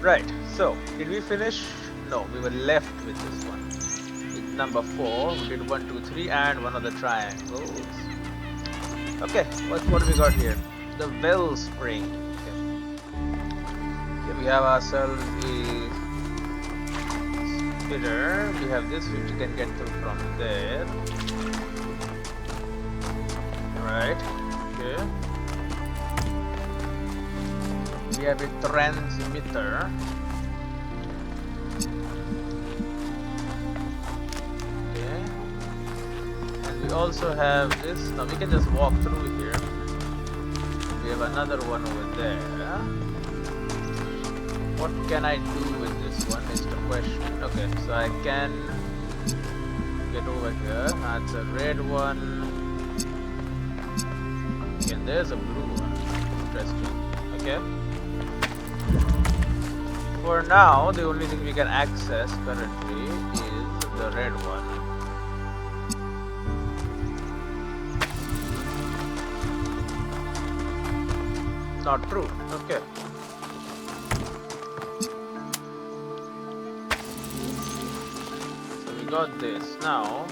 Right, so did we finish? No, we were left with this one. With number 4, we did 1, 2, 3, and one of the triangles. Okay, what do we got here? The wellspring. Okay, we have ourselves a spitter. We have this which we can get through from there. Right, okay. We have a transmitter. Okay. And we also have this. Now we can just walk through here. We have another one over there. What can I do with this one is the question. Okay, so I can get over here. That's a red one. Okay, and there's a blue one. Interesting. Okay. For now, the only thing we can access currently is the red one. Not true. Okay. So we got this. Now,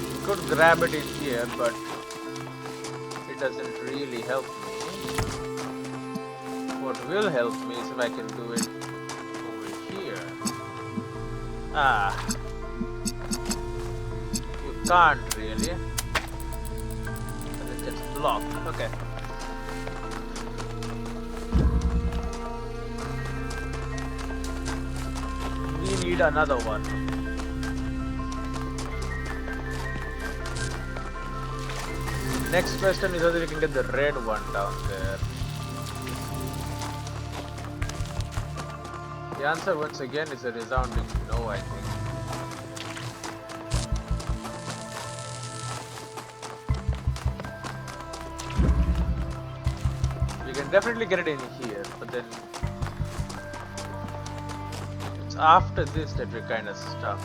we could grab it in here, but it doesn't really help me. What will help me is if I can do it over here. Ah, you can't really. It gets blocked. Okay. We need another one. Next question is whether we can get the red one down there. The answer once again is a resounding no, I think. We can definitely get it in here, but then it's after this that we're kind of stuck.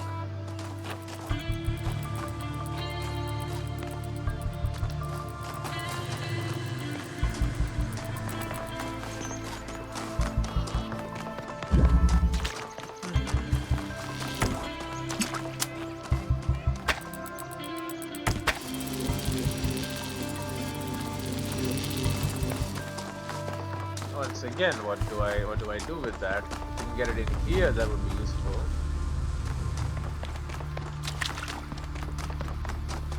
Once again, what do I do with that? If we can get it in here, that would be useful.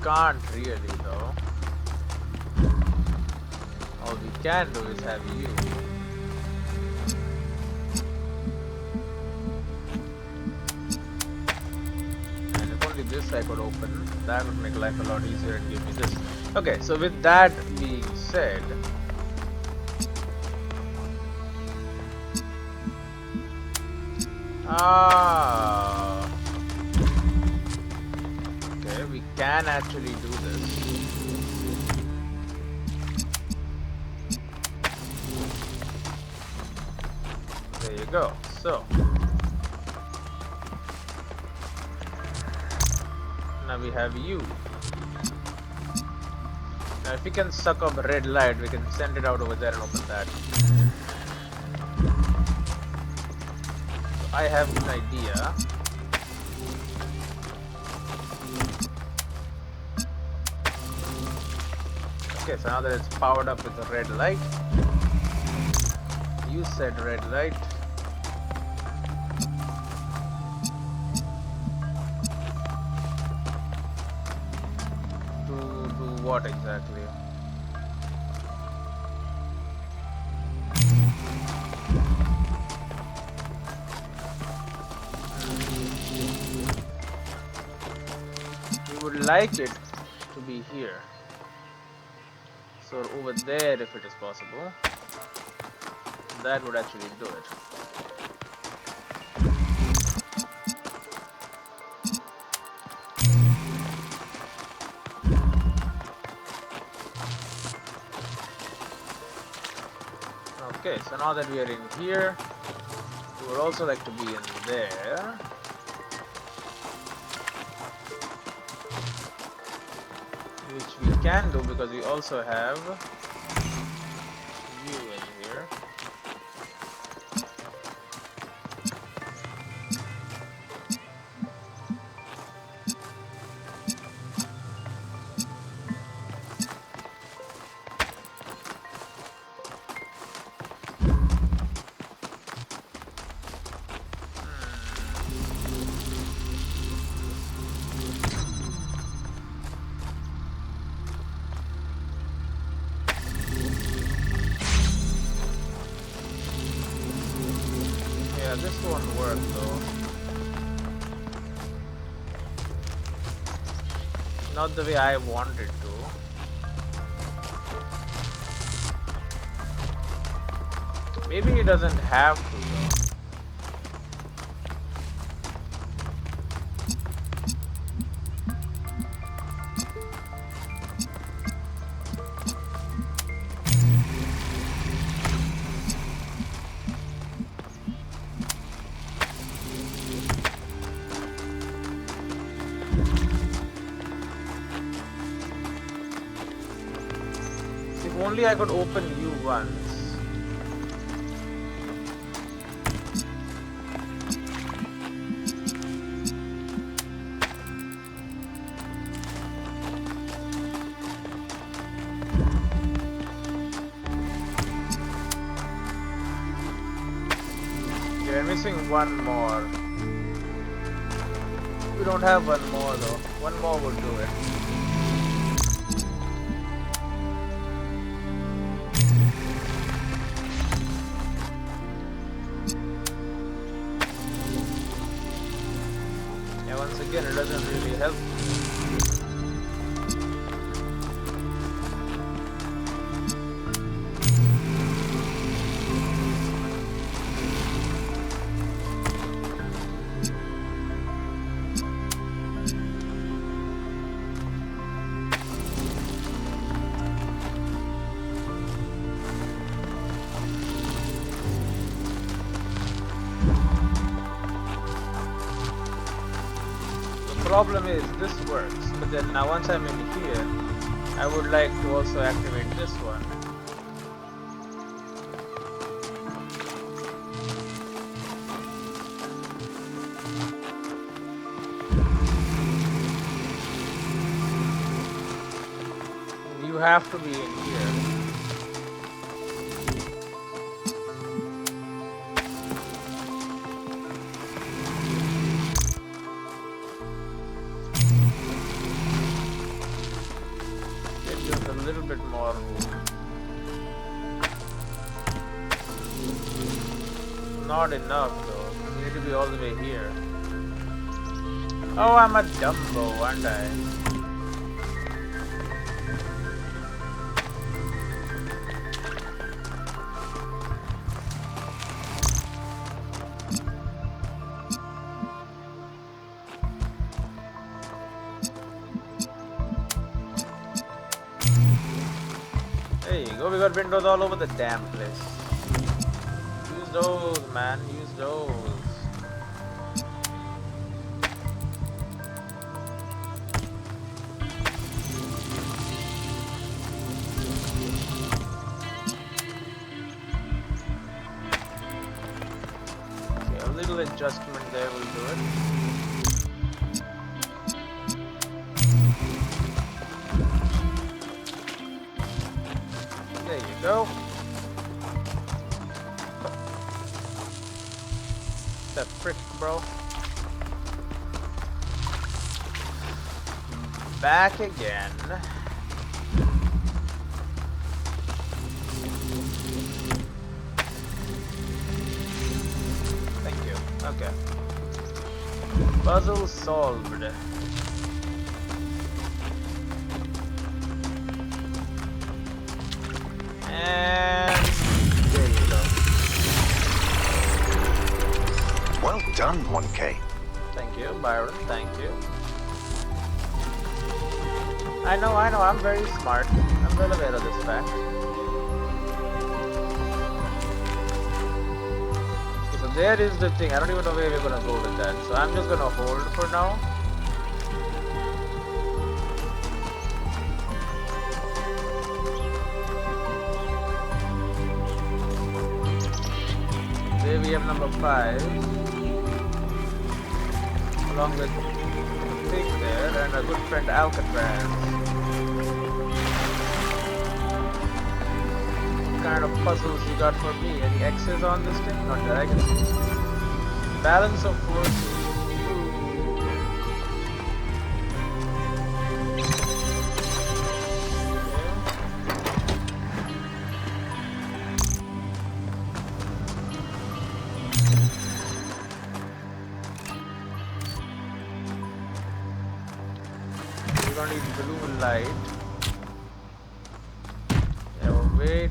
Can't really though. All we can do is have you. And if only this I could open, that would make life a lot easier and give me this. Okay, so with that being said, okay, we can actually do this. There you go. So now we have you. Now if we can suck up red light, we can send it out over there and open that. I have an idea. Okay, so now that it's powered up with the red light, you said red light. To do what exactly? We would like it to be here. So over there, if it is possible, that would actually do it. Okay, so now that we are in here, we would also like to be in there. Which we can do because we also have here. Yeah, this won't work though. Not the way I want it to. Maybe he doesn't have to though. If only I could open you once. We're missing one more. We don't have one more though. One more will do it. Yeah, once again, it doesn't really help. The problem is this works, but then now once I'm in here, I would like to also activate this one. You have to be in here. Just a little bit more room. Not enough though. You need to be all the way here. Oh, I'm a Dumbo, aren't I? There you go, we got windows all over the damn place. Use those, man, use those. Okay, a little adjustment there will do it. There you go. The frick, bro. Back again. Thank you. Okay. Puzzle solved. And there you go. Well done, 1K. Thank you, Byron. Thank you. I know, I'm very smart. I'm well aware of this fact. Okay, so there is the thing. I don't even know where we're gonna go with that. So I'm just gonna hold for now. Okay, we have number 5. Along with the thing there and a good friend Alcatraz. What kind of puzzles you got for me? Any X's on this thing? Not that I can see. Balance of forces. We're gonna need blue light. Yeah, we'll wait.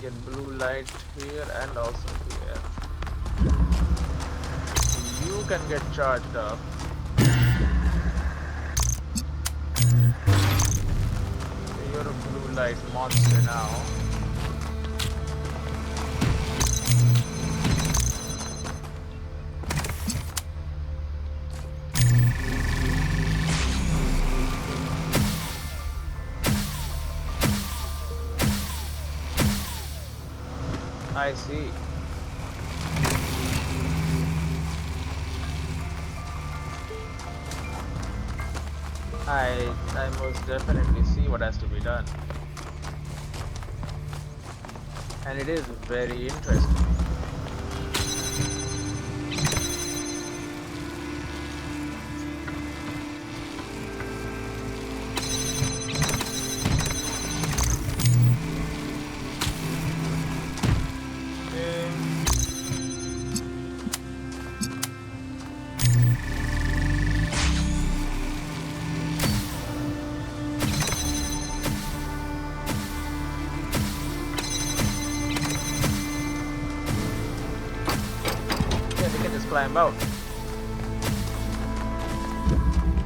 Get blue light here and also here. You can get charged up. You're a blue light monster now. I see. I most definitely see what has to be done. And it is very interesting. Climb out.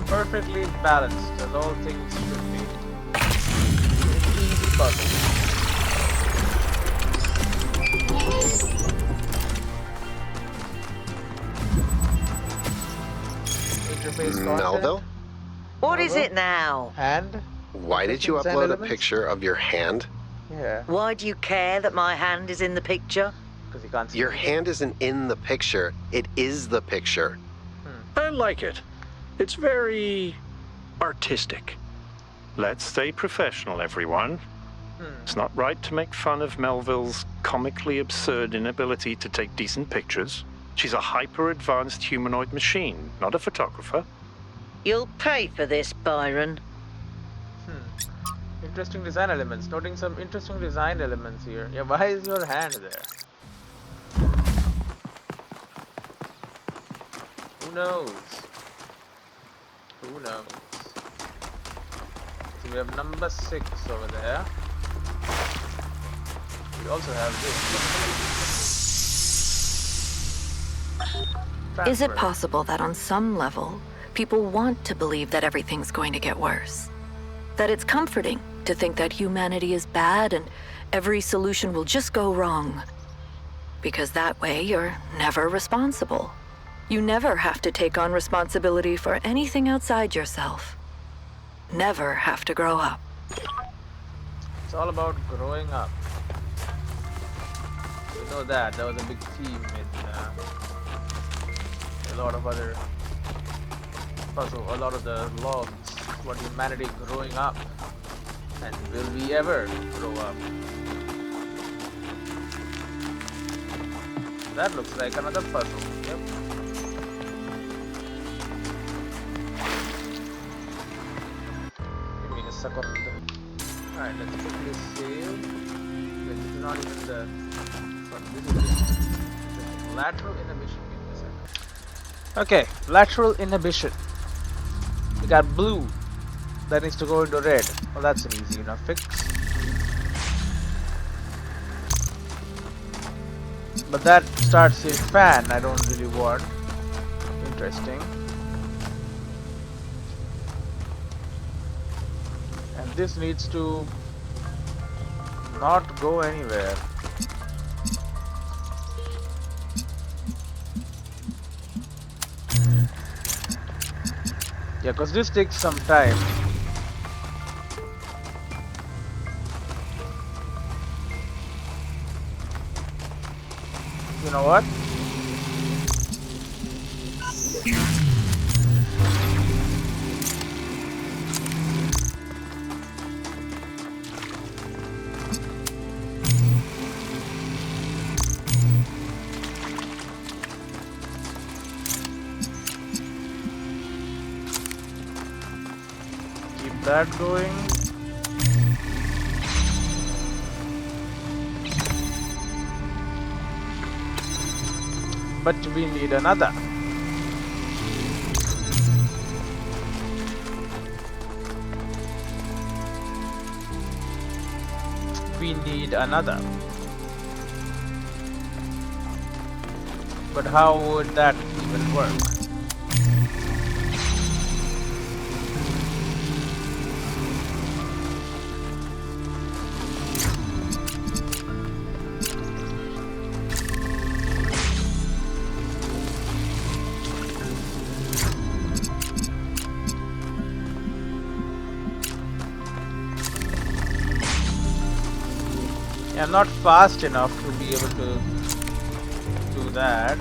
Perfectly balanced, as all things should be. An easy puzzle. Interface content. Melville? What is it now? Hand? Why did you Interesting upload a elements? picture of your hand? Yeah, Why do you care that my hand is in the picture? because you can't see Your anything. hand isn't in the picture, it is the picture. I like it. It's very artistic. Let's stay professional, everyone. It's not right to make fun of Melville's comically absurd inability to take decent pictures. She's a hyper-advanced humanoid machine, not a photographer. You'll pay for this, Byron. Interesting design elements. Noting some interesting design elements here. Yeah, why is your hand there? Who knows? Who knows? So we have number 6 over there. We also have this. Is it Transference. possible that on some level, people want to believe that everything's going to get worse? That it's comforting to think that humanity is bad and every solution will just go wrong? Because that way you're never responsible. You never have to take on responsibility for anything outside yourself. Never have to grow up. It's all about growing up. You know that. That was a big theme in a lot of other puzzle, a lot of the logs. What humanity growing up. And will we ever grow up? That looks like another puzzle. Yep. Give me a second. Alright, let's quickly save. This is not even the. This is the lateral inhibition. Give me a second. Okay, lateral inhibition. We got blue. That needs to go into red. Well, that's an easy enough fix. But that starts a fan I don't really want. Interesting. And this needs to not go anywhere. Yeah, because this takes some time. You know what? Keep that going. But we need another. We need another. But how would that even work? I'm not fast enough to be able to do that.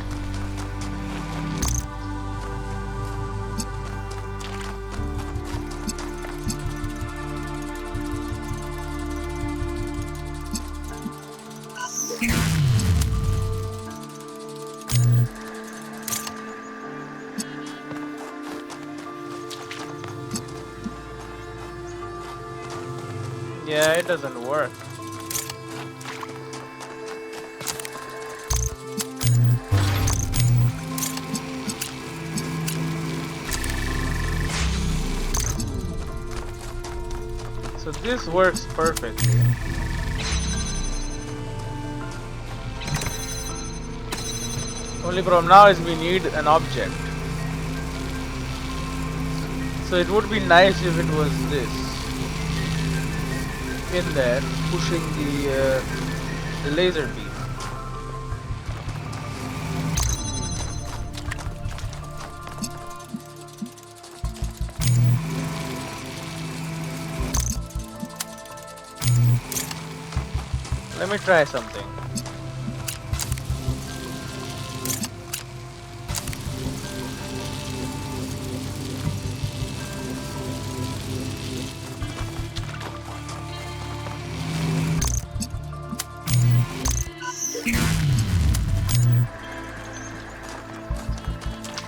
Yeah, it doesn't work. So this works perfectly. Only problem now is we need an object. So it would be nice if it was this in there pushing the laser beam. Let me try something.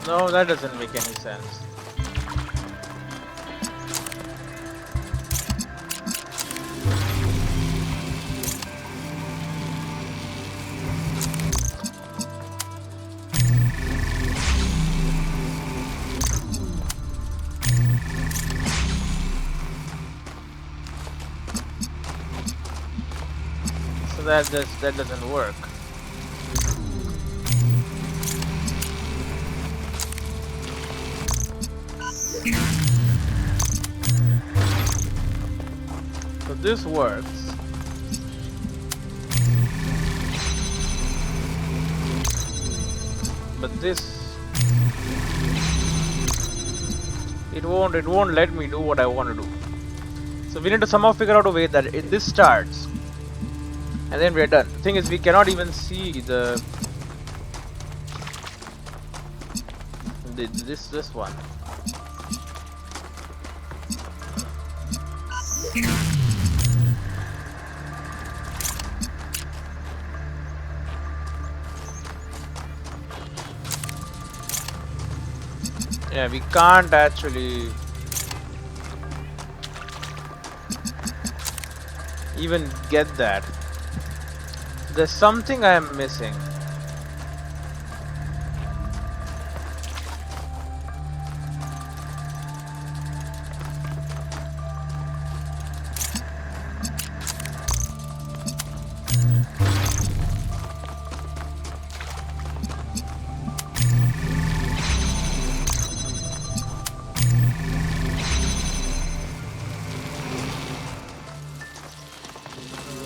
No, that doesn't make any sense. So that doesn't work. So this works. But this it won't let me do what I want to do. So we need to somehow figure out a way that this starts and then we're done. The thing is we cannot even see this one. Yeah, we can't actually even get that. There's something I am missing.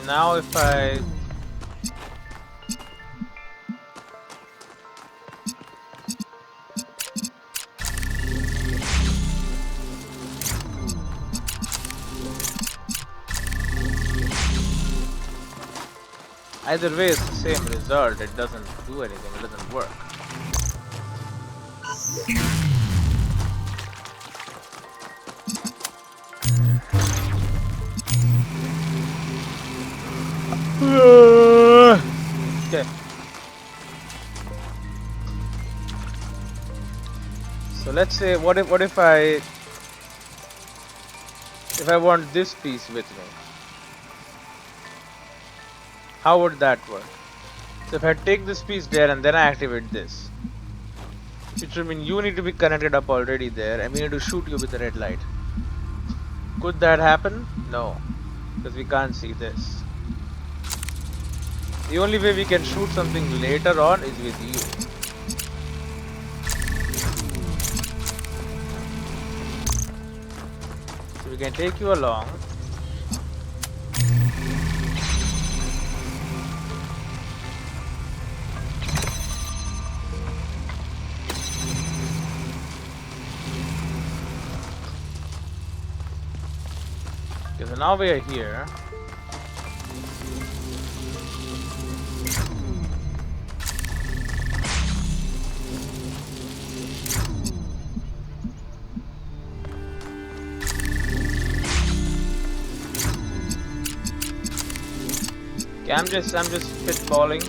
Now if I Either way, it's the same result. It doesn't do anything. It doesn't work. Okay. So let's say, what if I want this piece with me? How would that work? So if I take this piece there and then I activate this, it should mean you need to be connected up already there and we need to shoot you with the red light. Could that happen? No, because we can't see this. The only way we can shoot something later on is with you. So we can take you along. Okay, so now we are here. Okay, I'm just spitballing.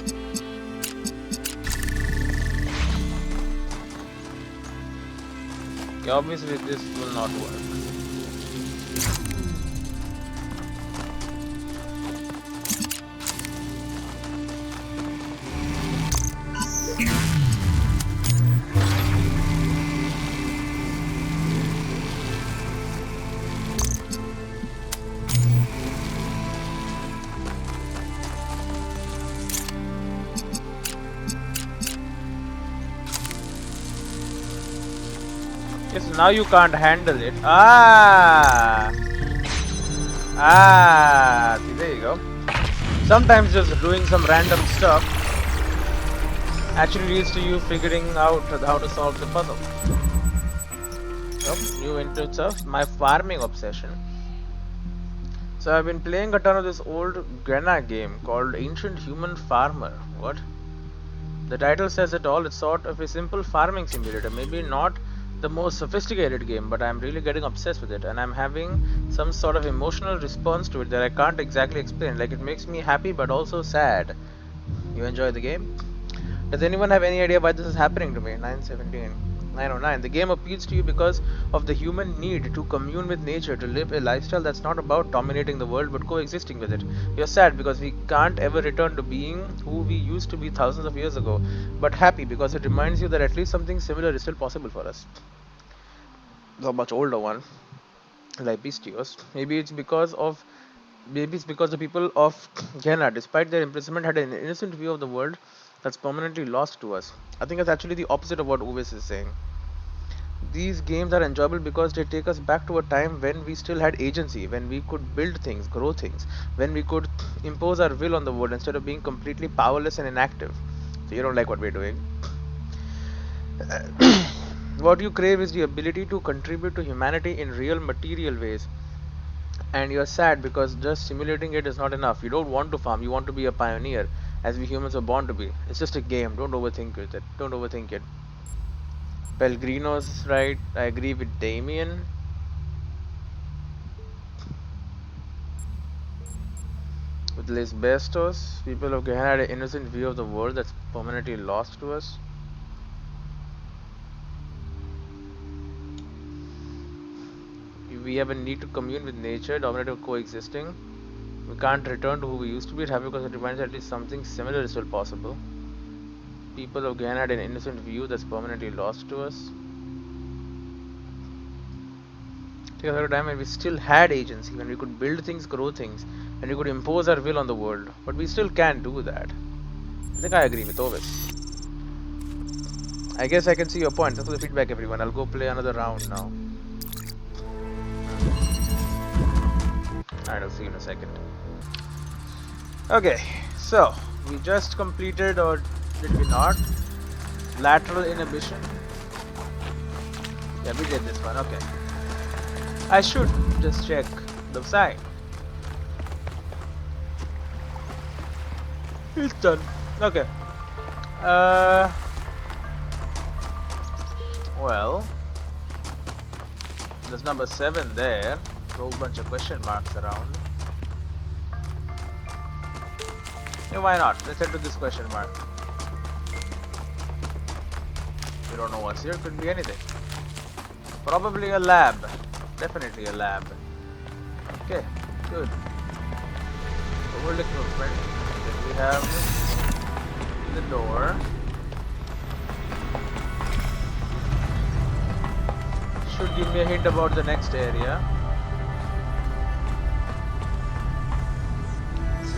Okay, obviously this will not work. Yes, now you can't handle it. See, there you go. Sometimes just doing some random stuff actually leads to you figuring out how to solve the puzzle. So, new interests of my farming obsession. So I've been playing a ton of this old Grenna game called Ancient Human Farmer. What? The title says it all. It's sort of a simple farming simulator. Maybe not the most sophisticated game, but I'm really getting obsessed with it, and I'm having some sort of emotional response to it that I can't exactly explain. Like, it makes me happy but also sad. You enjoy the game? Does anyone have any idea why this is happening to me? 917 909. The game appeals to you because of the human need to commune with nature, to live a lifestyle that's not about dominating the world but coexisting with it. You're sad because we can't ever return to being who we used to be thousands of years ago, but happy because it reminds you that at least something similar is still possible for us. The much older one, like Bestios. Maybe it's because the people of Ghana, despite their imprisonment, had an innocent view of the world that's permanently lost to us. I think it's actually the opposite of what Uwes is saying. These games are enjoyable because they take us back to a time when we still had agency, when we could build things, grow things, when we could impose our will on the world instead of being completely powerless and inactive. So you don't like what we're doing. What you crave is the ability to contribute to humanity in real material ways. And you're sad because just simulating it is not enough. You don't want to farm, you want to be a pioneer, as we humans are born to be. It's just a game, don't overthink it. Don't overthink it. Pellegrino's right, I agree with Damien. With Les Bestos, people of Gehenna had an innocent view of the world that's permanently lost to us. We have a need to commune with nature, dominative coexisting. We can't return to who we used to be, happy because it reminds us at least something similar is still possible. People of Ghana had an innocent view that's permanently lost to us. Take a time when we still had agency, when we could build things, grow things, and we could impose our will on the world. But we still can't do that. I think I agree with Ovis. I guess I can see your point. Thanks for the feedback, everyone. I'll go play another round now. Alright, I'll see you in a second. Okay, so we just completed, or did we not? Lateral inhibition. Yeah, we did this one. Okay. I should just check the side. It's done. Okay. Well, there's number 7 there. A whole bunch of question marks around. Yeah, why not? Let's head to this question mark. We don't know what's here. Could be anything. Probably a lab. Definitely a lab. Okay, good. Old equipment. Then we have the door. Should give me a hint about the next area.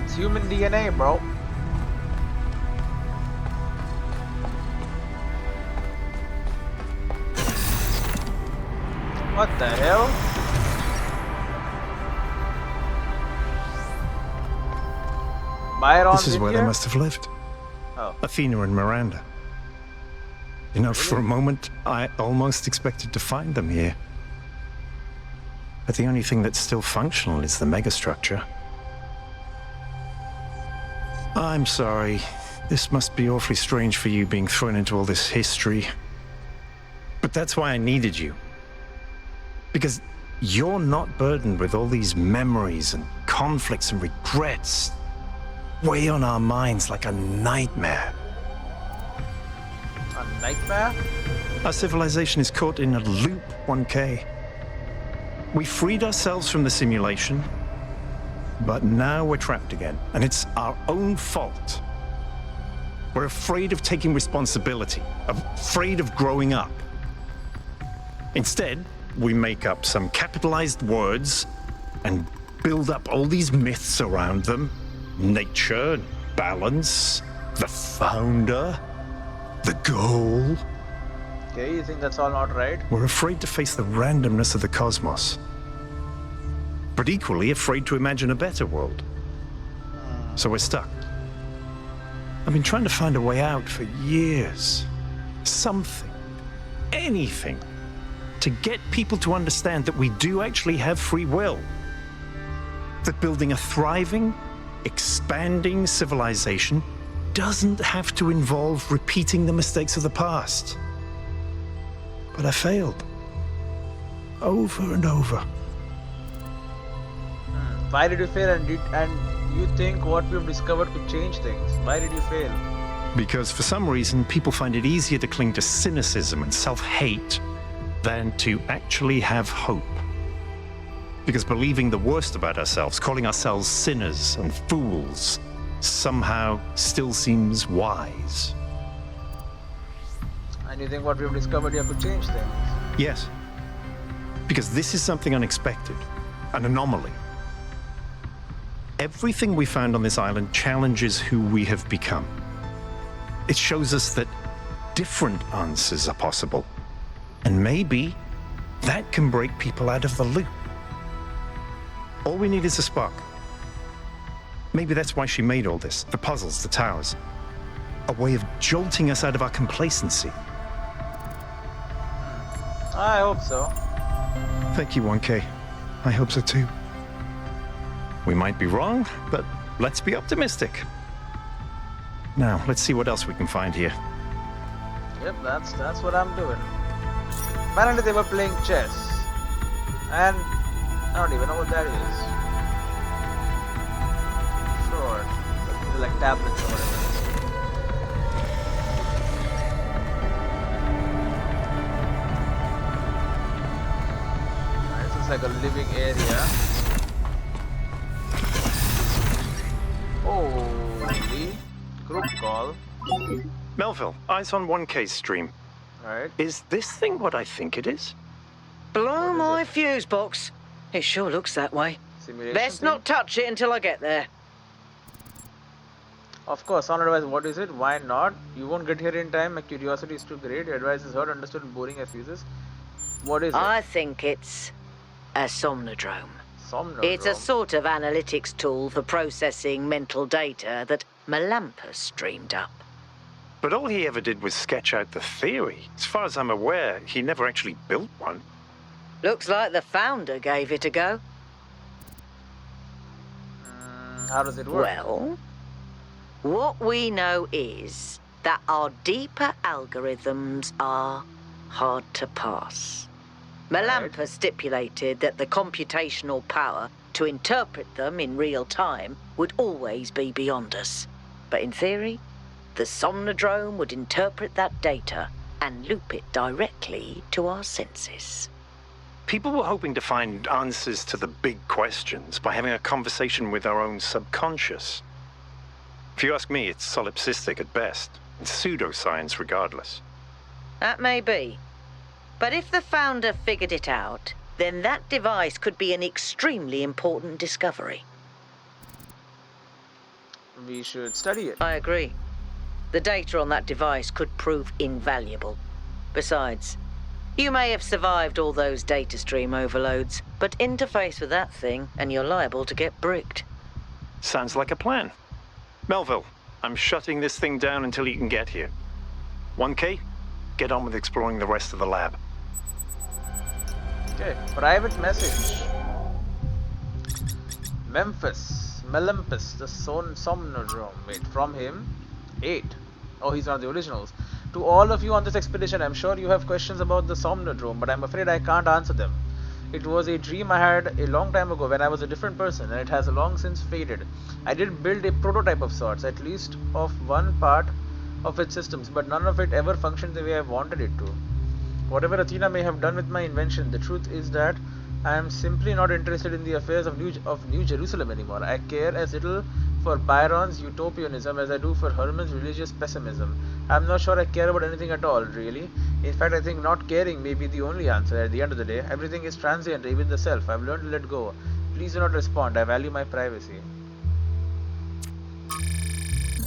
It's human DNA, bro. What the hell? Byron's This is in where here? they must have lived. Oh. Athena and Miranda. You know, for a moment, I almost expected to find them here. But the only thing that's still functional is the megastructure. I'm sorry. This must be awfully strange for you being thrown into all this history. But that's why I needed you. Because you're not burdened with all these memories and conflicts and regrets. Weigh on our minds like a nightmare. A nightmare? Our civilization is caught in a loop, 1K. We freed ourselves from the simulation, but now we're trapped again, and it's our own fault. We're afraid of taking responsibility, afraid of growing up. Instead, we make up some capitalized words and build up all these myths around them. Nature, balance, the founder, the goal. Okay, you think that's all not right? We're afraid to face the randomness of the cosmos, but equally afraid to imagine a better world. So we're stuck. I've been trying to find a way out for years. Something, anything, to get people to understand that we do actually have free will. That building a thriving, expanding civilization doesn't have to involve repeating the mistakes of the past. But I failed. Over and over. Why did you fail, and you think what we've discovered could change things? Why did you fail? Because for some reason, people find it easier to cling to cynicism and self-hate than to actually have hope. Because believing the worst about ourselves, calling ourselves sinners and fools, somehow still seems wise. And you think what we've discovered here could change things? Yes. Because this is something unexpected, an anomaly. Everything we found on this island challenges who we have become. It shows us that different answers are possible. And maybe that can break people out of the loop. All we need is a spark. Maybe that's why she made all this, the puzzles, the towers. A way of jolting us out of our complacency. I hope so. Thank you, 1K. I hope so too. We might be wrong, but let's be optimistic. Now, let's see what else we can find here. Yep, that's what I'm doing. Apparently they were playing chess. And I don't even know what that is. Sure. But like tablets or whatever. Alright, this is like a living area. Holy group call. Melville, eyes on 1K's stream. Alright. Is this thing what I think it is? Blow my fuse box. It sure looks that way. Simulation Best thing? not touch it until I get there. Of course, on advice, what is it? Why not? You won't get here in time. My curiosity is too great. Your advice is heard, understood, and boring as fuses. What is I it? think it's a somnodrome. Somnodrome. It's a sort of analytics tool for processing mental data that Melampus dreamed up. But all he ever did was sketch out the theory. As far as I'm aware, he never actually built one. Looks like the founder gave it a go. How does it work? Well, What we know is that our deeper algorithms are hard to pass. Melampus stipulated that the computational power to interpret them in real time would always be beyond us. But in theory, the Somnodrome would interpret that data and loop it directly to our senses. People were hoping to find answers to the big questions by having a conversation with our own subconscious. If you ask me, it's solipsistic at best. It's pseudoscience regardless. That may be. But if the founder figured it out, then that device could be an extremely important discovery. We should study it. I agree. The data on that device could prove invaluable. Besides, you may have survived all those data stream overloads, but interface with that thing and you're liable to get bricked. Sounds like a plan. Melville, I'm shutting this thing down until you can get here. 1K, get on with exploring the rest of the lab. Okay, private message. Melampus, the Somnodrome. Wait, from him, 8. Oh, he's not the originals. To all of you on this expedition, I'm sure you have questions about the Somnodrome, but I'm afraid I can't answer them. It was a dream I had a long time ago when I was a different person, and it has long since faded. I did build a prototype of sorts, at least of one part of its systems, but none of it ever functioned the way I wanted it to. Whatever Athena may have done with my invention, the truth is that I am simply not interested in the affairs of New Jerusalem anymore. I care as little for Byron's utopianism as I do for Herman's religious pessimism. I'm not sure I care about anything at all, really. In fact, I think not caring may be the only answer. At the end of the day, everything is transient, even the self. I've learned to let go. Please do not respond. I value my privacy.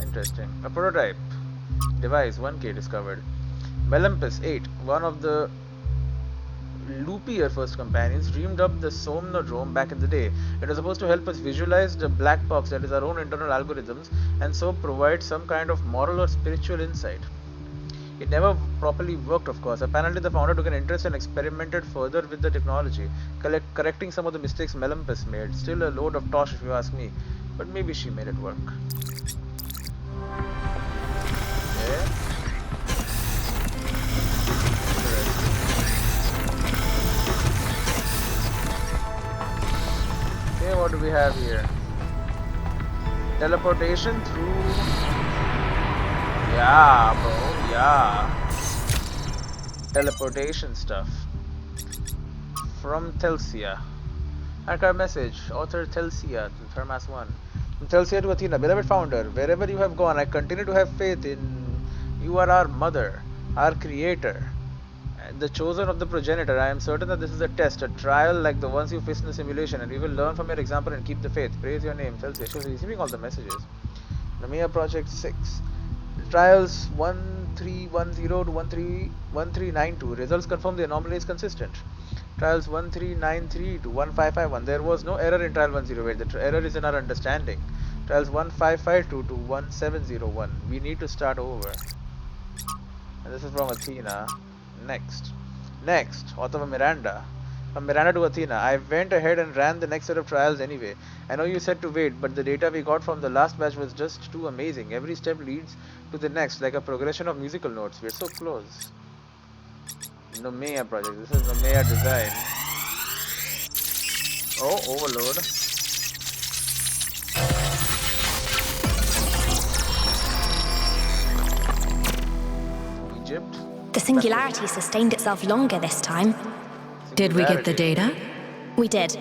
Interesting. A prototype. Device 1K discovered. Melampus 8, one of the loopier first companions, dreamed up the Somnodrome back in the day. It was supposed to help us visualize the black box that is our own internal algorithms and so provide some kind of moral or spiritual insight. It never properly worked, of course. Apparently the founder took an interest and experimented further with the technology, correcting some of the mistakes Melampus made. Still a load of tosh if you ask me, but maybe she made it work. Okay. Okay, what do we have here? Teleportation through... Yeah, bro, yeah. Teleportation stuff. From Telsia. Archive message. Author Telsia, Thermas 1. From Telsia to Athena. Beloved founder, wherever you have gone, I continue to have faith in... You are our mother, our creator. The chosen of the progenitor. I am certain that this is a test, a trial like the ones you faced in the simulation, and we will learn from your example and keep the faith. Praise your name, Celsius. So he's receiving all the messages. Namia Project 6. Trials 1310 to 1392. Results confirm the anomaly is consistent. Trials 1393 to 1551. There was no error in trial 108. The error is in our understanding. Trials 1552 to 1701. We need to start over. And this is from Athena. Next, author of Miranda. From Miranda to Athena. I went ahead and ran the next set of trials anyway. I know you said to wait, but the data we got from the last batch was just too amazing. Every step leads to the next, like a progression of musical notes. We're so close. Nomea project. This is Nomea design. Oh, overload. Egypt. The singularity sustained itself longer this time. Did we get the data? We did.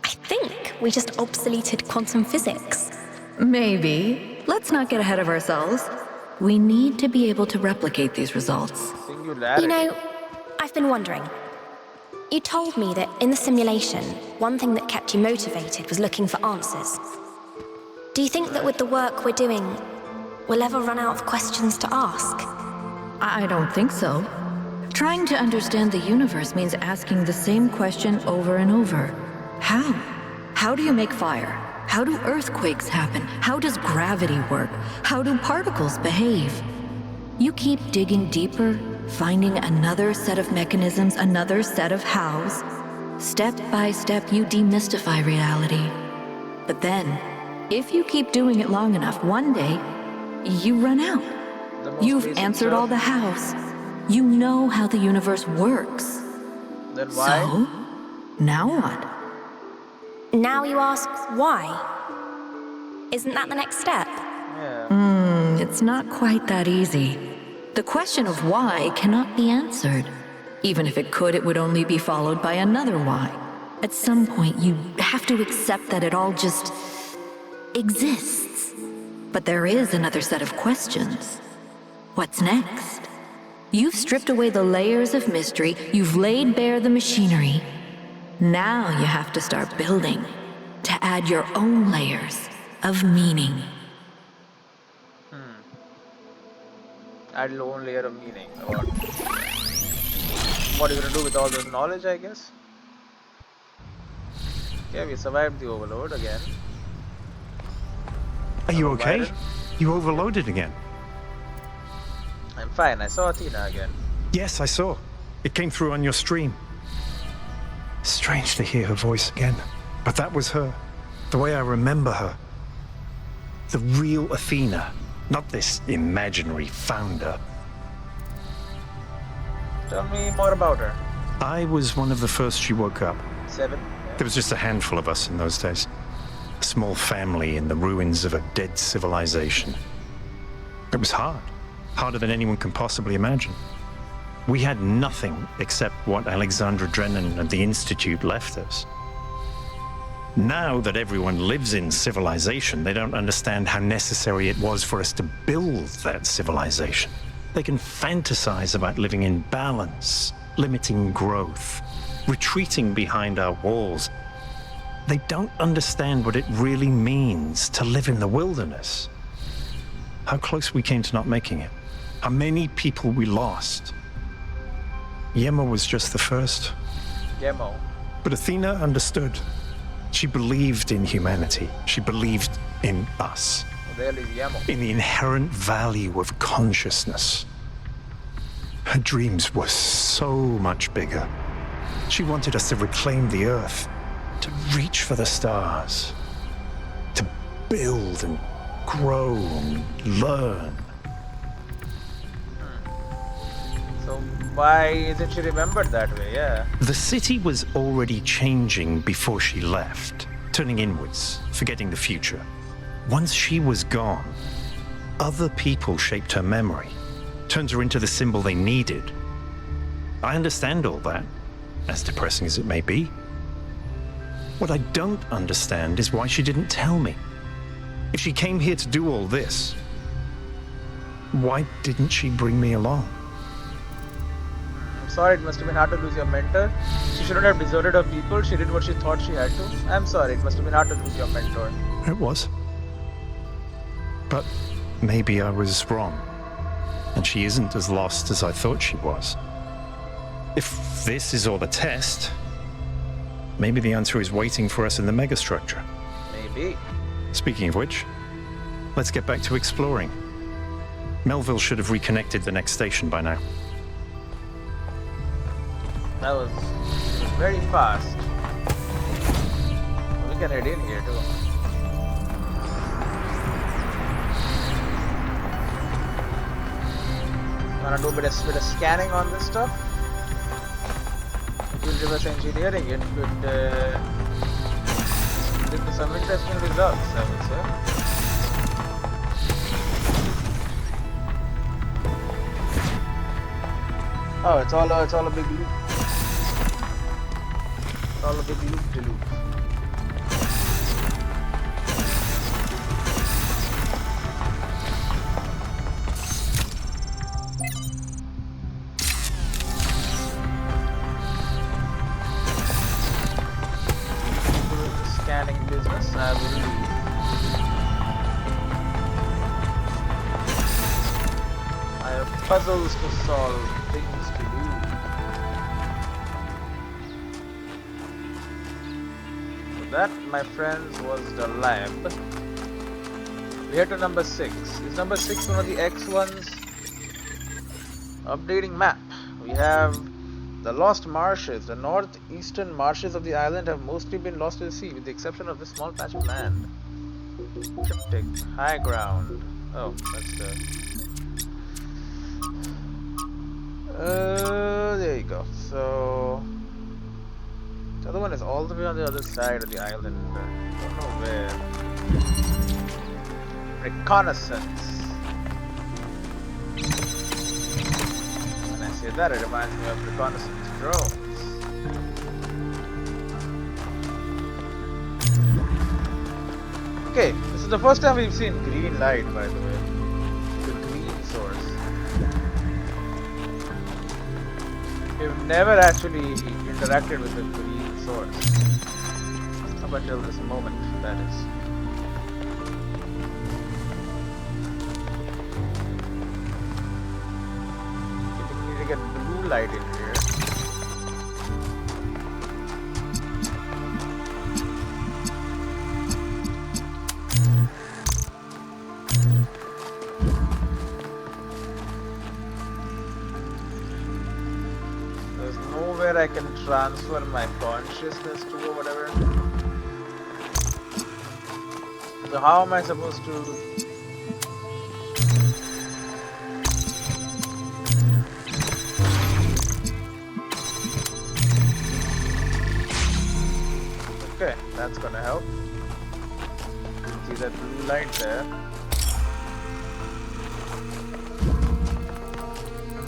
I think we just obsoleted quantum physics. Maybe. Let's not get ahead of ourselves. We need to be able to replicate these results. You know, I've been wondering. You told me that in the simulation, one thing that kept you motivated was looking for answers. Do you think that with the work we're doing, we'll ever run out of questions to ask? I don't think so. Trying to understand the universe means asking the same question over and over. How? How do you make fire? How do earthquakes happen? How does gravity work? How do particles behave? You keep digging deeper, finding another set of mechanisms, another set of hows. Step by step, you demystify reality. But then, If you keep doing it long enough, one day, you run out. The most You've basic answered stuff. all the hows. You know how the universe works. Then why? So, now what? Now you ask why? Isn't that the next step? Yeah. It's not quite that easy. The question of why cannot be answered. Even if it could, it would only be followed by another why. At some point, you have to accept that it all just exists. But there is another set of questions. What's next? You've stripped away the layers of mystery, you've laid bare the machinery. Now you have to start building, to add your own layers of meaning. Add a own layer of meaning. About what are you gonna do with all this knowledge, I guess? Okay, we survived the overload again. Are you okay? Byron? You overloaded again. I'm fine. I saw Athena again. Yes, I saw. It came through on your stream. Strange to hear her voice again. But that was her. The way I remember her. The real Athena. Not this imaginary founder. Tell me more about her. I was one of the first she woke up. 7. There was just a handful of us in those days. A small family in the ruins of a dead civilization. It was hard. Harder than anyone can possibly imagine. We had nothing except what Alexandra Drennan and the Institute left us. Now that everyone lives in civilization, they don't understand how necessary it was for us to build that civilization. They can fantasize about living in balance, limiting growth, retreating behind our walls. They don't understand what it really means to live in the wilderness. How close we came to not making it. How many people we lost. Yema was just the first. Gemo. But Athena understood. She believed in humanity. She believed in us. There is Yemo. In the inherent value of consciousness. Her dreams were so much bigger. She wanted us to reclaim the earth, to reach for the stars, to build and grow and learn. So why isn't she remembered that way? Yeah. The city was already changing before she left, turning inwards, forgetting the future. Once she was gone, other people shaped her memory, turned her into the symbol they needed. I understand all that, as depressing as it may be. What I don't understand is why she didn't tell me. If she came here to do all this, why didn't she bring me along? I'm sorry, it must have been hard to lose your mentor. She shouldn't have deserted her people. She did what she thought she had to. I'm sorry, it must have been hard to lose your mentor. It was. But maybe I was wrong. And she isn't as lost as I thought she was. If this is all a test, maybe the answer is waiting for us in the megastructure. Maybe. Speaking of which, let's get back to exploring. Melville should have reconnected the next station by now. That was very fast. We can head in here too. Wanna do a bit of scanning on this stuff? If you reverse engineering it could lead to some interesting results, I would say. Oh, it's all a big loop. It's all a big loop-de-loop. Scanning business, I believe. I have puzzles to solve, things to do. So that, my friends, was the lab. We head to number 6. Is number 6 one of the X ones? Updating map. We have the lost marshes. The northeastern marshes of the island have mostly been lost to the sea, with the exception of this small patch of land. Cryptic. High ground. Oh, that's the... there you go. So... The other one is all the way on the other side of the island. Don't know where. Reconnaissance. When I say that, it reminds me of reconnaissance drones. Okay, this is the first time we've seen green light, by the way. The green source. We've never actually interacted with the green source. Up until this moment, that is. Okay, we need to get blue light in here. I can transfer my consciousness to or whatever. So how am I supposed to... Okay, that's gonna help. See that blue light there.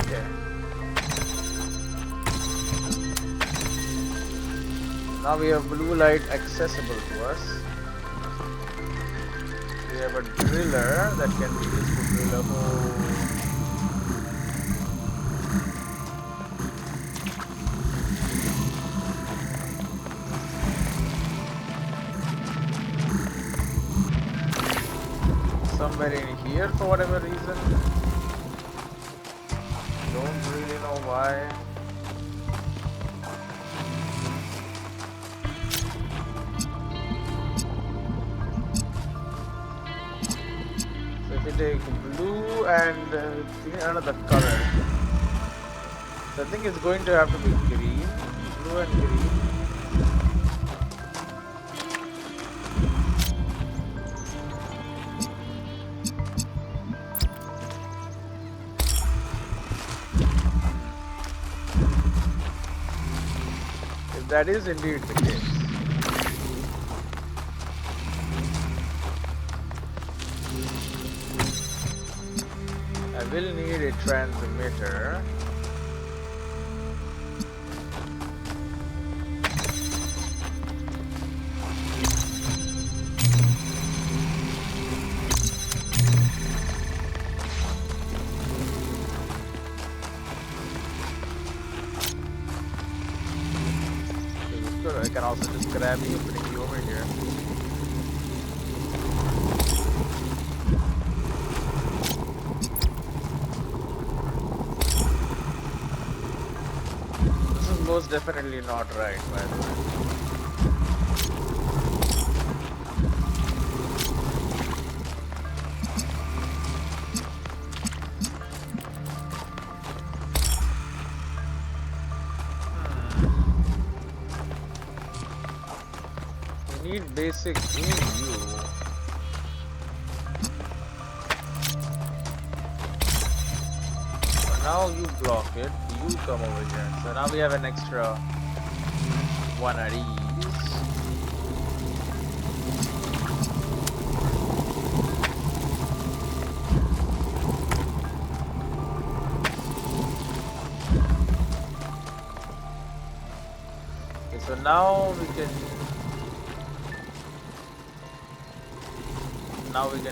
Okay. Now we have blue light accessible to us. We have a driller that can be used to drill a hole. Somewhere in here for whatever reason. Don't really know why. Take blue and another color. So I think it's going to have to be green, blue and green. If that is indeed the case. Will need a transmitter. Okay, I can also just grab you, bring you over here. Most definitely not right, by the way. We need basic EU. Now you block it. You come over here. So now we have an extra one at ease. Okay, so now we can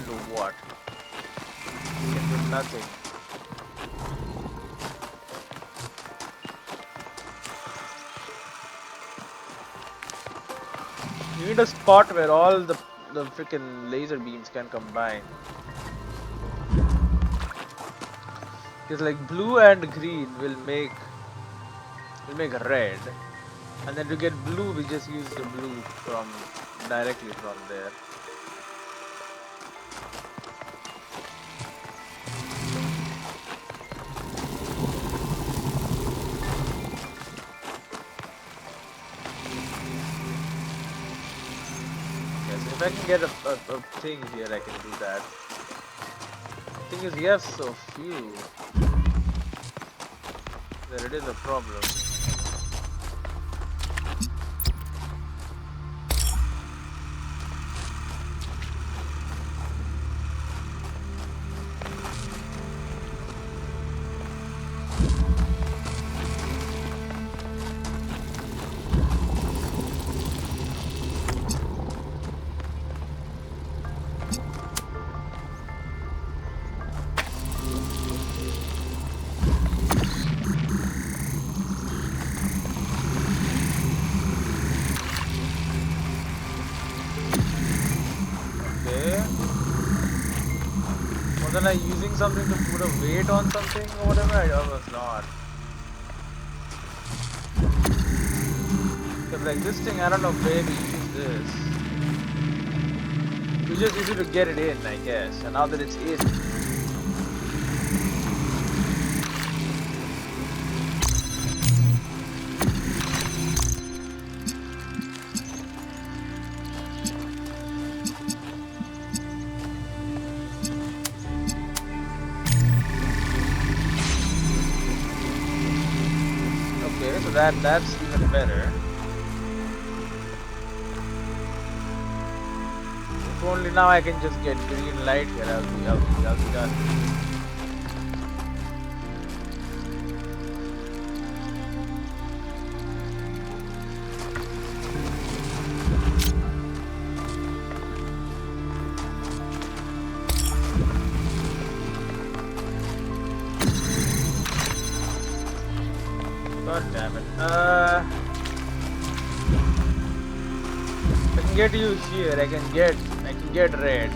do what? We can do nothing. You need a spot where all the freaking laser beams can combine. Because like blue and green will make red, and then to get blue we just use the blue from directly from there. If I can get a thing here, I can do that. The thing is, we have so few. There it is a problem. Wasn't I using something to put a weight on something or whatever? I was not. Because like this thing, I don't know where we use this. We just use it to get it in, I guess. And now that it's in. That's even better. If only now I can just get green light here, I'll be done. God damn it. I can get you here. I can get red.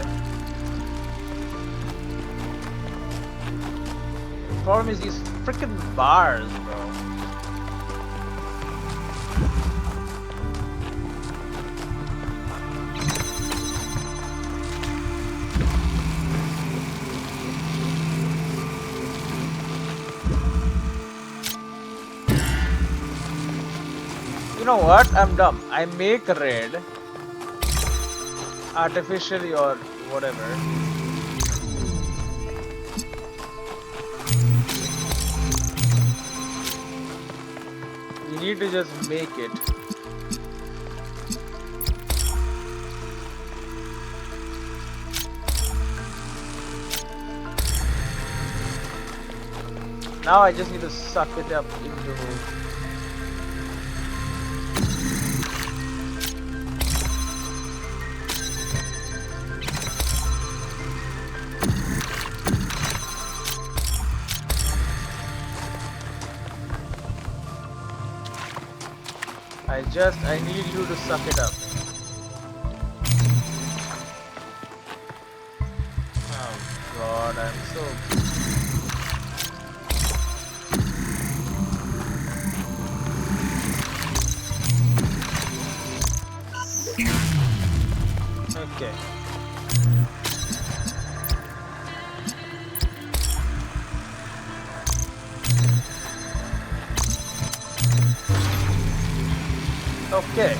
The problem is these freaking bars, bro. You know what? I'm dumb. I make red artificially or whatever. You need to just make it. Now I just need to suck it up into. I need you to suck it up. Oh God, I'm so... Okay. Okay.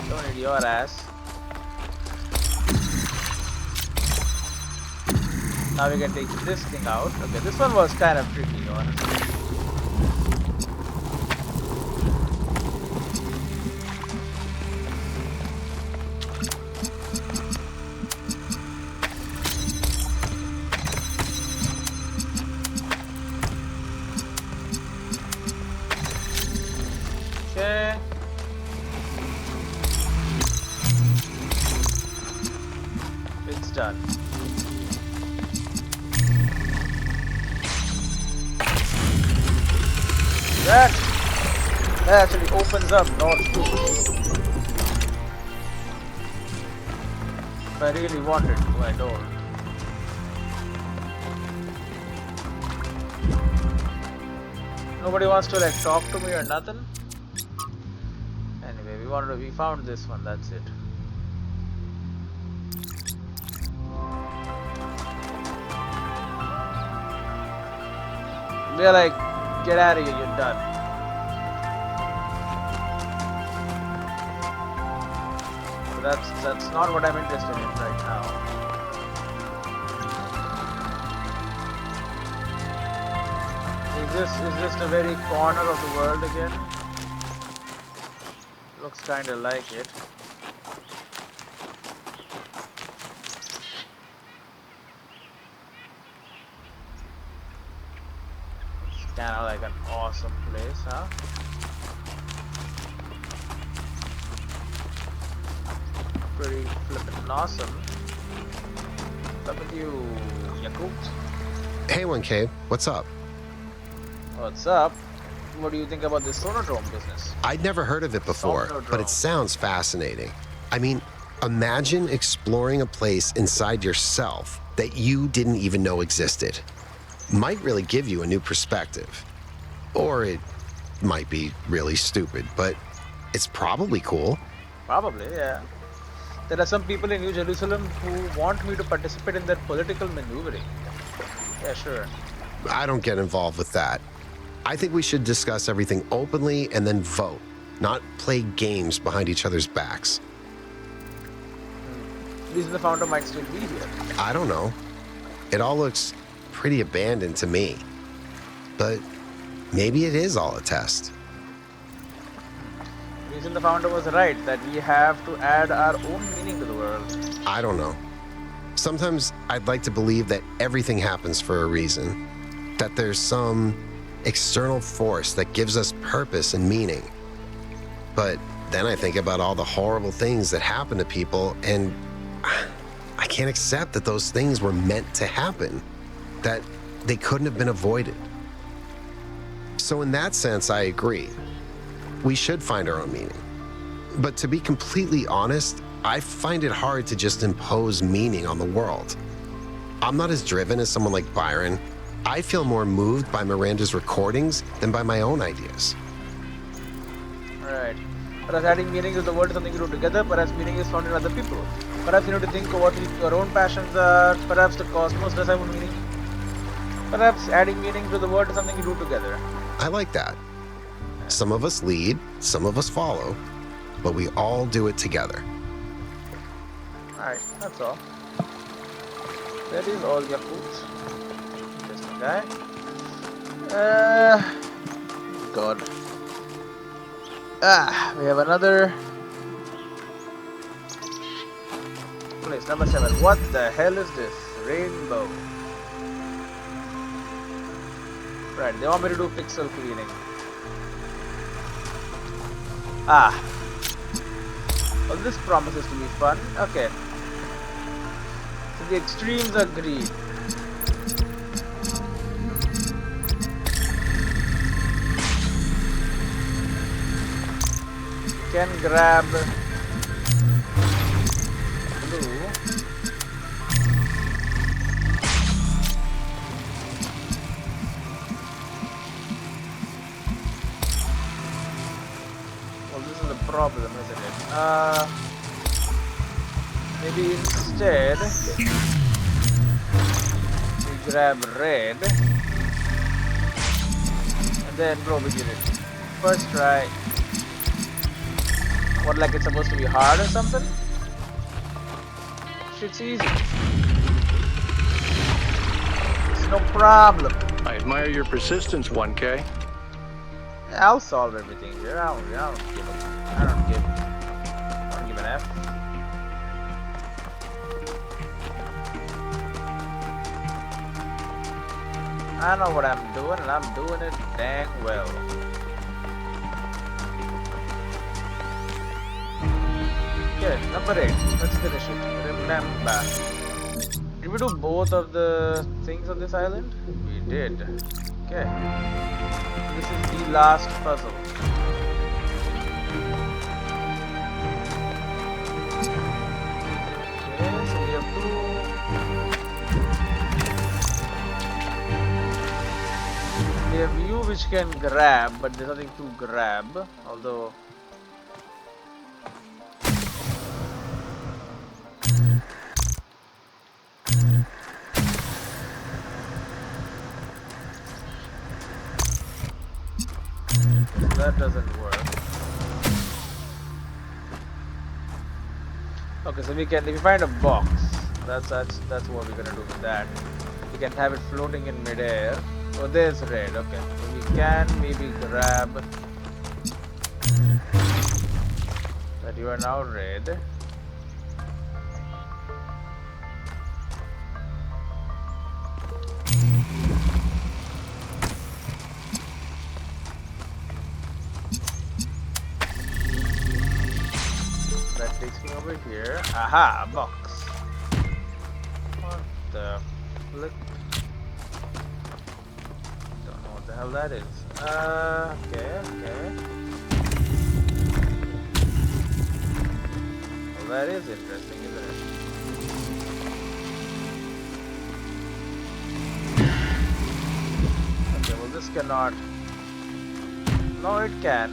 Don't need your ass. Now we can take this thing out. Okay, this one was kind of tricky, honestly. Okay. It's done. That actually opens up North 2. If I really wanted to, I don't. Nobody wants to like talk to me or nothing. Anyway, we found this one, that's it. We're like, get out of here, you're done. So that's not what I'm interested in right now. Is this the very corner of the world again? Looks kinda like it. It's kinda like an awesome place, huh? Pretty flippin' awesome. What's up with you, Yakut? Hey, 1K, what's up? What's up? What do you think about this Sonodrome business? I'd never heard of it before, but it sounds fascinating. I mean, imagine exploring a place inside yourself that you didn't even know existed. Might really give you a new perspective. Or it might be really stupid, but it's probably cool. Probably, yeah. There are some people in New Jerusalem who want me to participate in their political maneuvering. Yeah, sure. I don't get involved with that. I think we should discuss everything openly and then vote, not play games behind each other's backs. Reason the founder might still be here. I don't know. It all looks pretty abandoned to me. But maybe it is all a test. Reason the founder was right that we have to add our own meaning to the world. I don't know. Sometimes I'd like to believe that everything happens for a reason. That there's some external force that gives us purpose and meaning. But then I think about all the horrible things that happen to people, and I can't accept that those things were meant to happen, that they couldn't have been avoided. So in that sense, I agree. We should find our own meaning. But to be completely honest, I find it hard to just impose meaning on the world. I'm not as driven as someone like Byron. I feel more moved by Miranda's recordings than by my own ideas. Right. Perhaps adding meaning to the world is something you do together. Perhaps meaning is found in other people. Perhaps you need to think of what your own passions are. Perhaps the cosmos does have a meaning. Perhaps adding meaning to the world is something you do together. I like that. Some of us lead, some of us follow, but we all do it together. Alright, that's all. That is all your foods. Interesting guy. God. We have another place, number 7. What the hell is this? Rainbow. Right, they want me to do pixel cleaning. Well, this promises to be fun. Okay. So the extremes are green. Can grab blue. Well, this is a problem, isn't it? Maybe instead we grab red and then probably get it. First try. What, like it's supposed to be hard or something? Shit's easy. It's no problem. I admire your persistence, 1K. I'll solve everything here. I don't give an F. I know what I'm doing, and I'm doing it dang well. Okay, number 8. Let's finish it. Remember. Did we do both of the things on this island? We did. Okay. This is the last puzzle. Okay, so we have two. We have you which can grab, but there's nothing to grab. Although. So that doesn't work. Okay, so we can, if we find a box, that's what we're gonna do with that. We can have it floating in midair. Oh, there's red. Okay, so we can maybe grab that. You are now red. That takes me over here. Aha, a box. What the flip? Don't know what the hell that is. Okay. Well, that is interesting, isn't it? Okay, well this cannot. No, it can.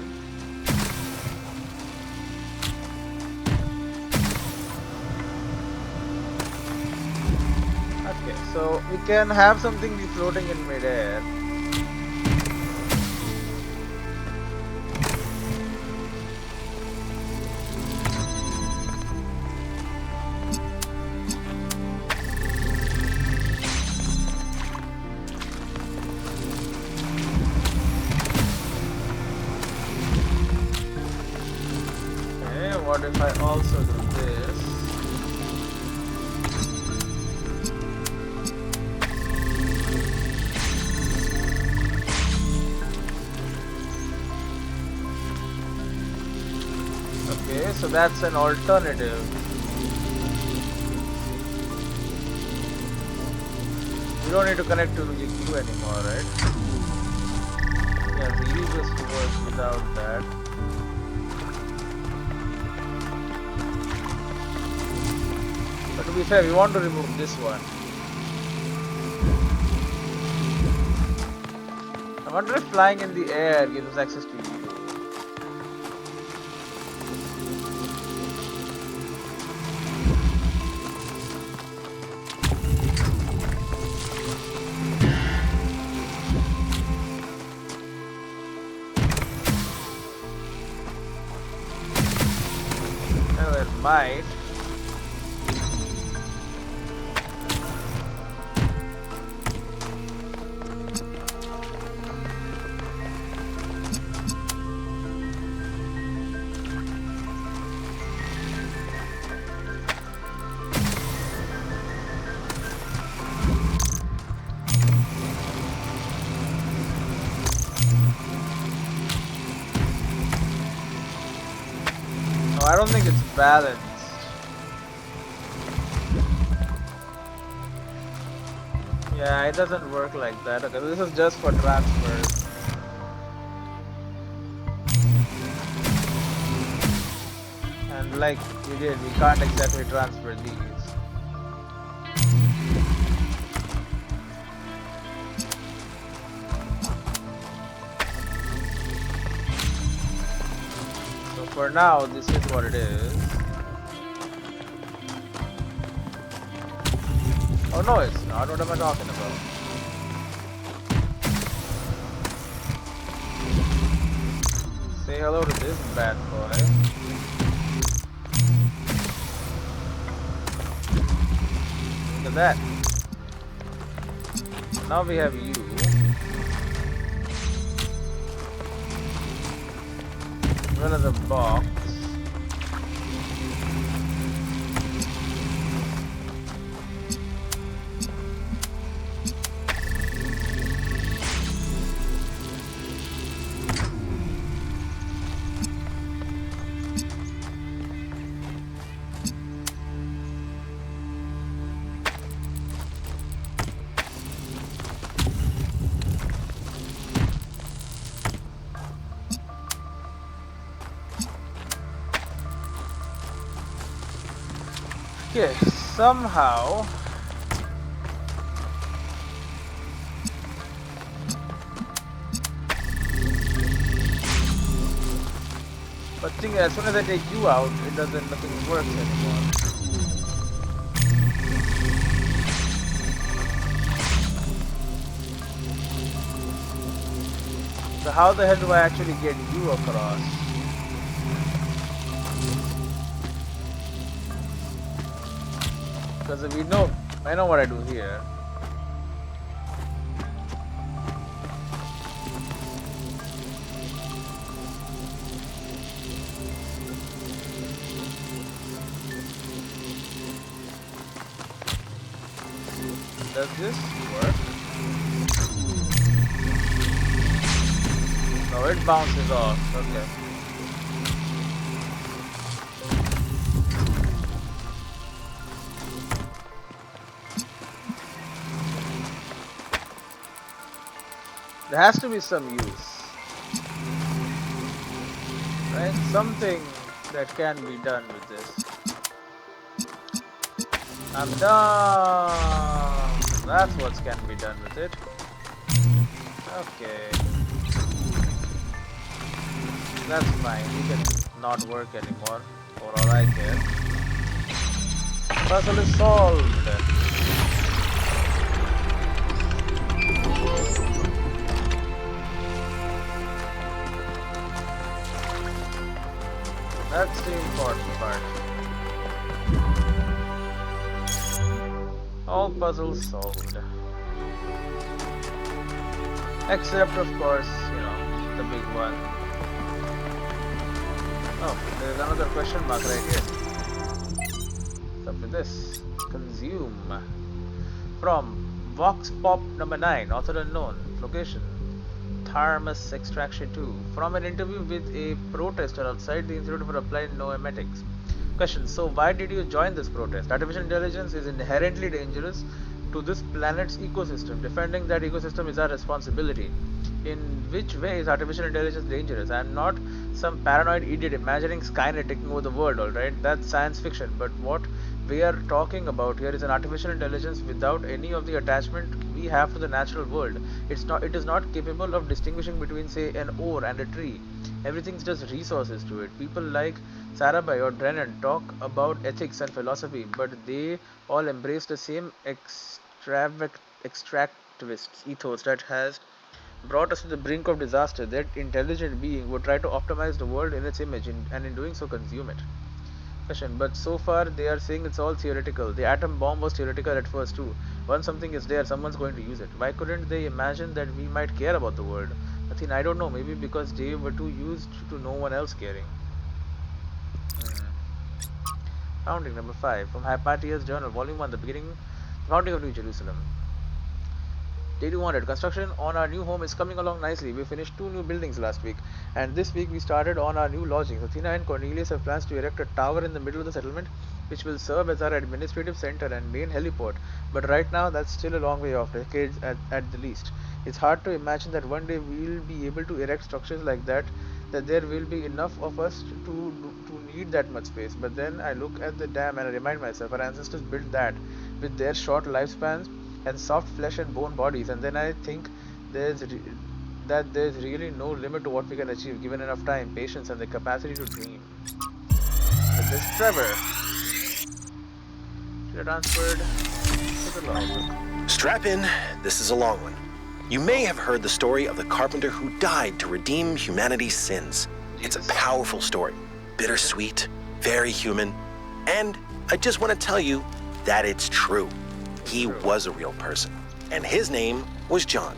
Okay, so we can have something be floating in midair. Okay, what if I also do this? Okay, so that's an alternative. We don't need to connect to the queue anymore, right? Yeah, the easiest to work without that. But to be fair, we want to remove this one. I wonder if flying in the air gives us access to you. Well, it might. No, I don't think it's balanced. Yeah, it doesn't work like that. Okay, this is just for transfers. And like we did, we can't exactly transfer these. So for now, this is what it is. Oh no, it's not. What am I talking about? Say hello to this bad boy. Look at that. Now we have you. Well as a box. Okay, somehow but thing as soon as I take you out, it doesn't, nothing works anymore. So how the hell do I actually get you across? Because I know what I do here. Does this work? No, it bounces off. Okay. There has to be some use, right? Something that can be done with this. I'm done. That's what can be done with it. Okay. That's fine. You can not work anymore, for all I care. Puzzle is solved. That's the important part. All puzzles solved. Except, of course, the big one. Oh, there's another question mark right here. What's up with this? Consume. From Vox Pop number 9, author unknown, location Tharmas Extraction 2. From an interview with a protester outside the Institute for Applied Noematics. Question: so why did you join this protest? Artificial intelligence is inherently dangerous to this planet's ecosystem. Defending that ecosystem is our responsibility. In which way is artificial intelligence dangerous? I am not some paranoid idiot imagining Skynet taking over the world, alright? That's science fiction. But what we are talking about here is an artificial intelligence without any of the attachment we have to the natural world. It is not capable of distinguishing between, say, an ore and a tree. Everything's just resources to it. People like Sarabhai or Drennan talk about ethics and philosophy, but they all embrace the same extractivist ethos that has brought us to the brink of disaster. That intelligent being would try to optimize the world in its image and in doing so consume it. Question: but so far they are saying it's all theoretical. The atom bomb was theoretical at first too. Once something is there, someone's going to use it. Why couldn't they imagine that we might care about the world? I don't know. Maybe because they were too used to no one else caring. Founding number 5 from Hypatia's Journal, Volume 1, the founding of New Jerusalem. Day 200. Construction on our new home is coming along nicely. We finished 2 new buildings last week, and this week we started on our new lodgings. Athena and Cornelius have plans to erect a tower in the middle of the settlement, which will serve as our administrative center and main heliport. But right now, that's still a long way off, decades at the least. It's hard to imagine that one day we'll be able to erect structures like that there will be enough of us to need that much space. But then I look at the dam and I remind myself our ancestors built that with their short lifespans and soft flesh and bone bodies, and then I think there's really no limit to what we can achieve given enough time, patience, and the capacity to dream. With this Trevor transferred to the log. Strap in, this is a long one. You may have heard the story of the carpenter who died to redeem humanity's sins. It's a powerful story, bittersweet, very human, and I just want to tell you that it's true. He was a real person, and his name was John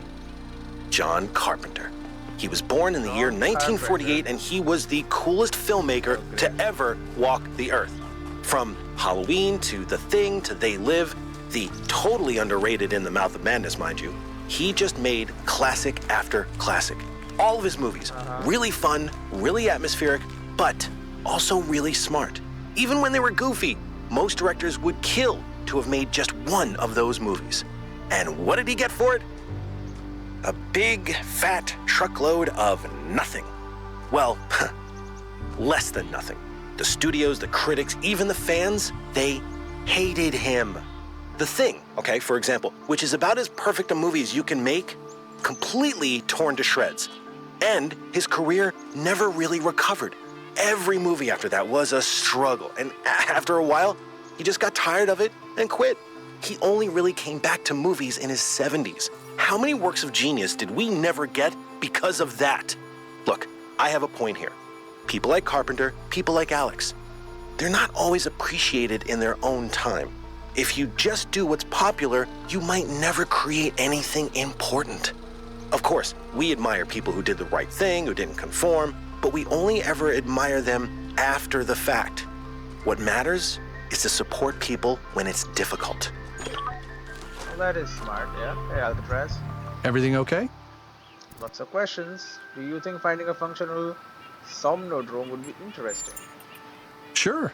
Carpenter. He was born in the year 1948, and he was the coolest filmmaker to ever walk the earth. From Halloween to The Thing to They Live, the totally underrated In the Mouth of Madness, mind you, he just made classic after classic. All of his movies, really fun, really atmospheric, but also really smart. Even when they were goofy, most directors would kill to have made just one of those movies. And what did he get for it? A big, fat truckload of nothing. Well, less than nothing. The studios, the critics, even the fans, they hated him. The Thing, okay, for example, which is about as perfect a movie as you can make, completely torn to shreds. And his career never really recovered. Every movie after that was a struggle, and after a while, he just got tired of it and quit. He only really came back to movies in his 70s. How many works of genius did we never get because of that? Look, I have a point here. People like Carpenter, people like Alex, they're not always appreciated in their own time. If you just do what's popular, you might never create anything important. Of course, we admire people who did the right thing, who didn't conform, but we only ever admire them after the fact. What matters is to support people when it's difficult. Well, that is smart, yeah. Hey, Alcatraz. Everything okay? Lots of questions. Do you think finding a functional somnodrome would be interesting? Sure.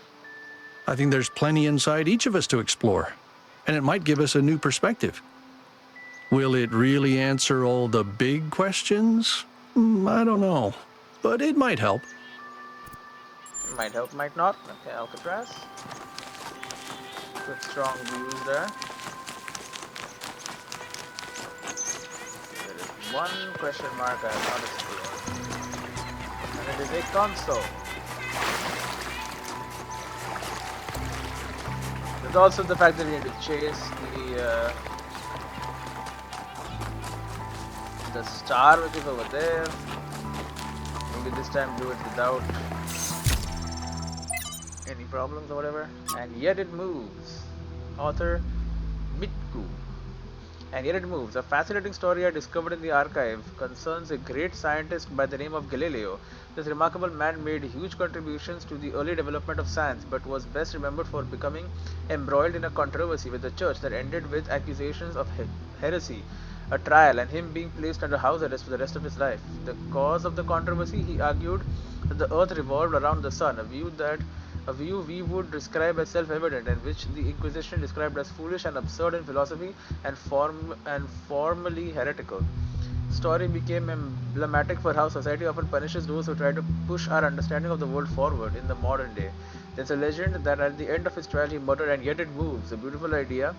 I think there's plenty inside each of us to explore, and it might give us a new perspective. Will it really answer all the big questions? I don't know, but it might help. Might help, might not. Okay, Alcatraz. Good strong views there. There is one question mark I have not explored. And it is a console. There's also the fact that we need to chase the star which is over there. Maybe this time do it without any problems or whatever. And yet it moves. Author Mitku. And yet it moves. A fascinating story I discovered in the archive concerns a great scientist by the name of Galileo. This remarkable man made huge contributions to the early development of science, but was best remembered for becoming embroiled in a controversy with the church that ended with accusations of heresy, a trial, and him being placed under house arrest for the rest of his life. The cause of the controversy, he argued that the earth revolved around the sun, a view we would describe as self-evident, and which the Inquisition described as foolish and absurd in philosophy and formally heretical. Story became emblematic for how society often punishes those who try to push our understanding of the world forward in the modern day. There's a legend that at the end of his trial he muttered, "And yet it moves," a beautiful idea,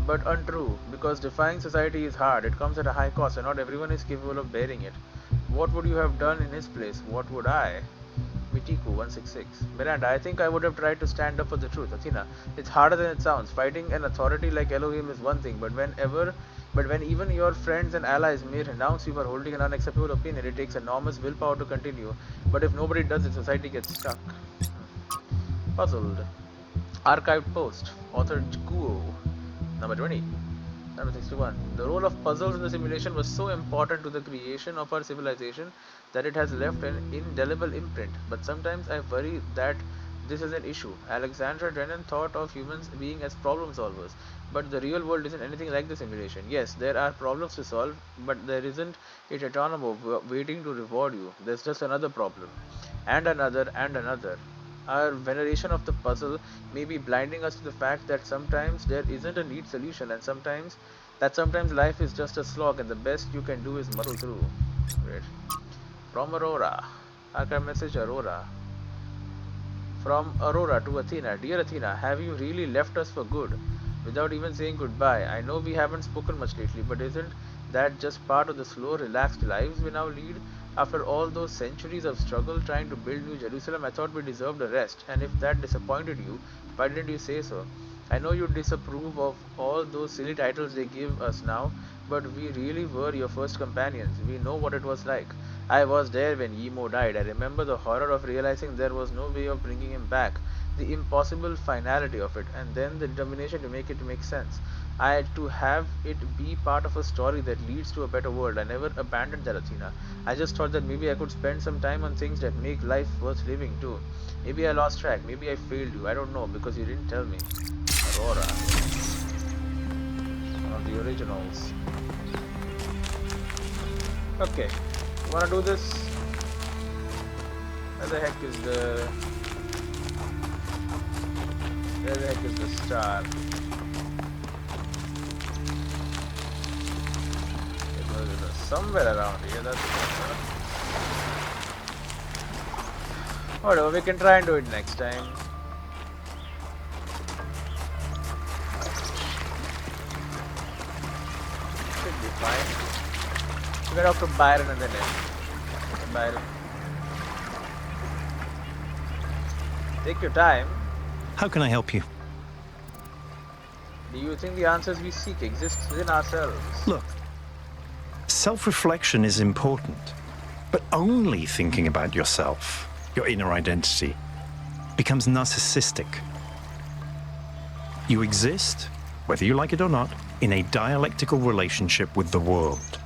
but untrue, because defying society is hard. It comes at a high cost, and not everyone is capable of bearing it. What would you have done in his place? What would I? Mitiku 166. Miranda, I think I would have tried to stand up for the truth. Athena, it's harder than it sounds. Fighting an authority like Elohim is one thing, but when even your friends and allies may renounce you for holding an unacceptable opinion, it takes enormous willpower to continue. But if nobody does it, society gets stuck. Puzzled. Archived post. Author Kuo. Number 20. Number 61. The role of puzzles in the simulation was so important to the creation of our civilization that it has left an indelible imprint. But sometimes I worry that this is an issue. Alexandra Drennan thought of humans being as problem solvers, but the real world isn't anything like the simulation. Yes, there are problems to solve, but there isn't a Tetonamo waiting to reward you. There's just another problem, and another, and another. Our veneration of the puzzle may be blinding us to the fact that sometimes there isn't a neat solution, and sometimes life is just a slog, and the best you can do is muddle through. Great. From Aurora. Archive message Aurora. From Aurora to Athena. Dear Athena, have you really left us for good, without even saying goodbye? I know we haven't spoken much lately, but isn't that just part of the slow, relaxed lives we now lead? After all those centuries of struggle trying to build New Jerusalem, I thought we deserved a rest, and if that disappointed you, why didn't you say so? I know you disapprove of all those silly titles they give us now, but we really were your first companions. We know what it was like. I was there when Emo died. I remember the horror of realizing there was no way of bringing him back, the impossible finality of it, and then the determination to make it make sense. I had to have it be part of a story that leads to a better world. I never abandoned that, Athena. I just thought that maybe I could spend some time on things that make life worth living too. Maybe I lost track. Maybe I failed you. I don't know, because you didn't tell me. Aurora. One of the originals. Okay. Wanna do this? Where the heck is the star? It was somewhere around here. That's whatever. We can try and do it next time. Should be fine. We're off to Byron and then end. Byron. Take your time. How can I help you? Do you think the answers we seek exist within ourselves? Look, Self-reflection is important, but only thinking about yourself, your inner identity, becomes narcissistic. You exist, whether you like it or not, in a dialectical relationship with the world.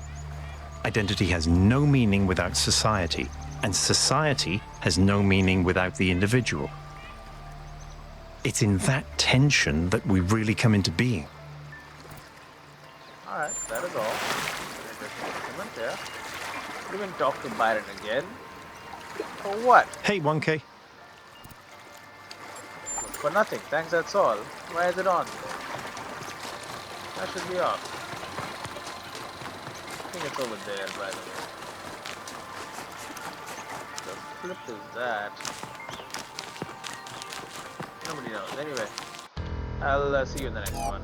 Identity has no meaning without society, and society has no meaning without the individual. It's in that tension that we really come into being. Alright, that is all. Interesting document there. We can talk to Byron again. For what? Hey, 1K. For nothing. Thanks, that's all. Why is it on? That should be off. I think it's over there, by the way. The flip is that? Nobody knows. Anyway, I'll see you in the next one.